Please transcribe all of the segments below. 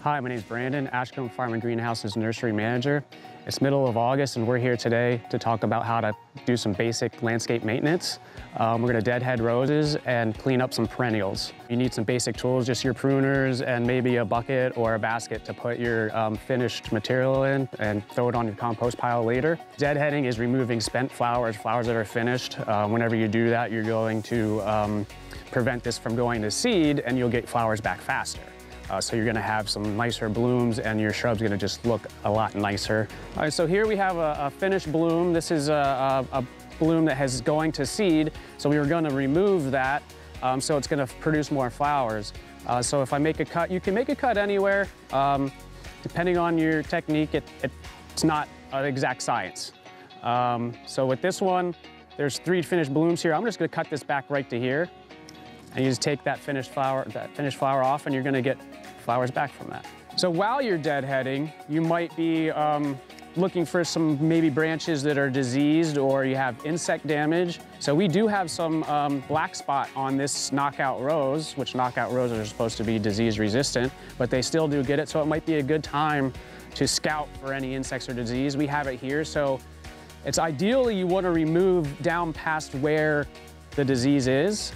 Hi, my name is Brandon, Ashcombe Farm and Greenhouse's nursery manager. It's middle of August and we're here today to talk about how to do some basic landscape maintenance. We're going to deadhead roses and clean up some perennials. You need some basic tools, just your pruners and maybe a bucket or a basket to put your finished material in and throw it on your compost pile later. Deadheading is removing spent flowers that are finished. Whenever you do that, you're going to prevent this from going to seed and you'll get flowers back faster. So you're gonna have some nicer blooms and your shrub's gonna just look a lot nicer. All right, so here we have a finished bloom. This is a bloom that is going to seed. So we were gonna remove that so it's gonna produce more flowers. So if I make a cut, you can make a cut anywhere. Depending on your technique, it's not an exact science. So with this one, there's 3 finished blooms here. I'm just gonna cut this back right to here. And you just take that finished flower off and you're gonna get flowers back from that. So while you're deadheading, you might be looking for some maybe branches that are diseased or you have insect damage. So we do have some black spot on this knockout rose, which knockout roses are supposed to be disease resistant, but they still do get it. So it might be a good time to scout for any insects or disease. We have it here. So it's ideally you wanna remove down past where the disease is.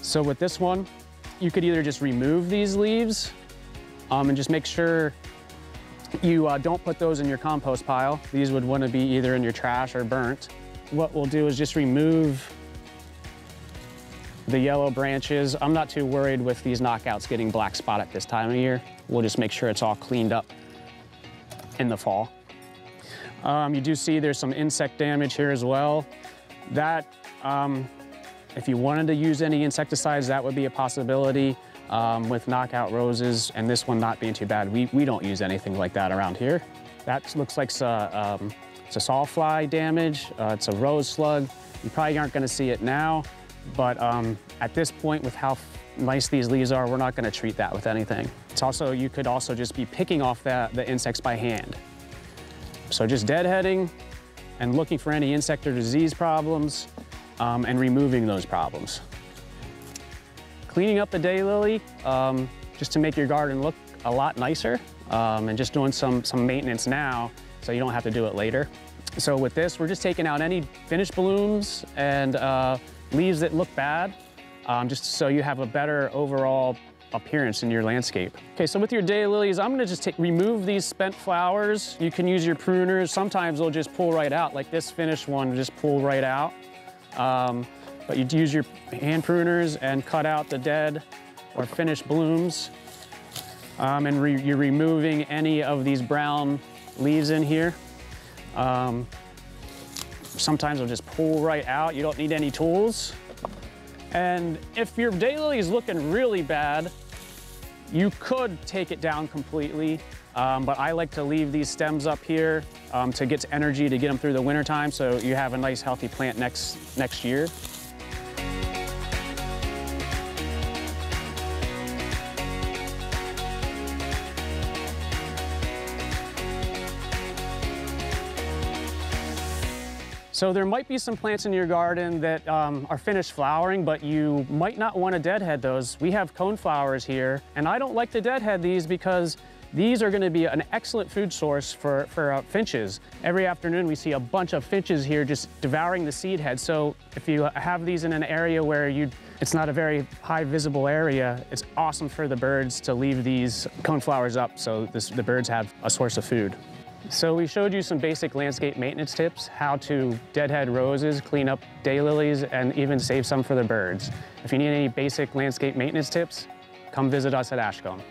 So with this one, you could either just remove these leaves and just make sure you don't put those in your compost pile. These would want to be either in your trash or burnt. What we'll do is just remove the yellow branches. I'm not too worried with these knockouts getting black spot at this time of year. We'll just make sure it's all cleaned up in the fall. You do see there's some insect damage here as well. That, if you wanted to use any insecticides, that would be a possibility with knockout roses, and this one not being too bad. We don't use anything like that around here. That looks like it's a sawfly damage. It's a rose slug. You probably aren't gonna see it now, but at this point, with how nice these leaves are, we're not gonna treat that with anything. It's also, you could also just be picking off the insects by hand. So just deadheading and looking for any insect or disease problems, and removing those problems. Cleaning up the daylily, just to make your garden look a lot nicer, and just doing some maintenance now so you don't have to do it later. So with this, we're just taking out any finished blooms and leaves that look bad, just so you have a better overall appearance in your landscape. Okay, so with your daylilies, I'm gonna just remove these spent flowers. You can use your pruners. Sometimes they'll just pull right out, like this finished one, just pull right out. But you'd use your hand pruners and cut out the dead or finished blooms. And you're removing any of these brown leaves in here. Sometimes they'll just pull right out. You don't need any tools. And if your daylily is looking really bad, you could take it down completely. But I like to leave these stems up here to get energy to get them through the winter time, so you have a nice healthy plant next year. So there might be some plants in your garden that are finished flowering, but you might not want to deadhead those. We have coneflowers here, and I don't like to deadhead these because these are going to be an excellent food source for finches. Every afternoon we see a bunch of finches here just devouring the seed head. So if you have these in an area where it's not a very high visible area, it's awesome for the birds to leave these coneflowers up so the birds have a source of food. So we showed you some basic landscape maintenance tips, how to deadhead roses, clean up daylilies, and even save some for the birds. If you need any basic landscape maintenance tips, come visit us at Ashcombe.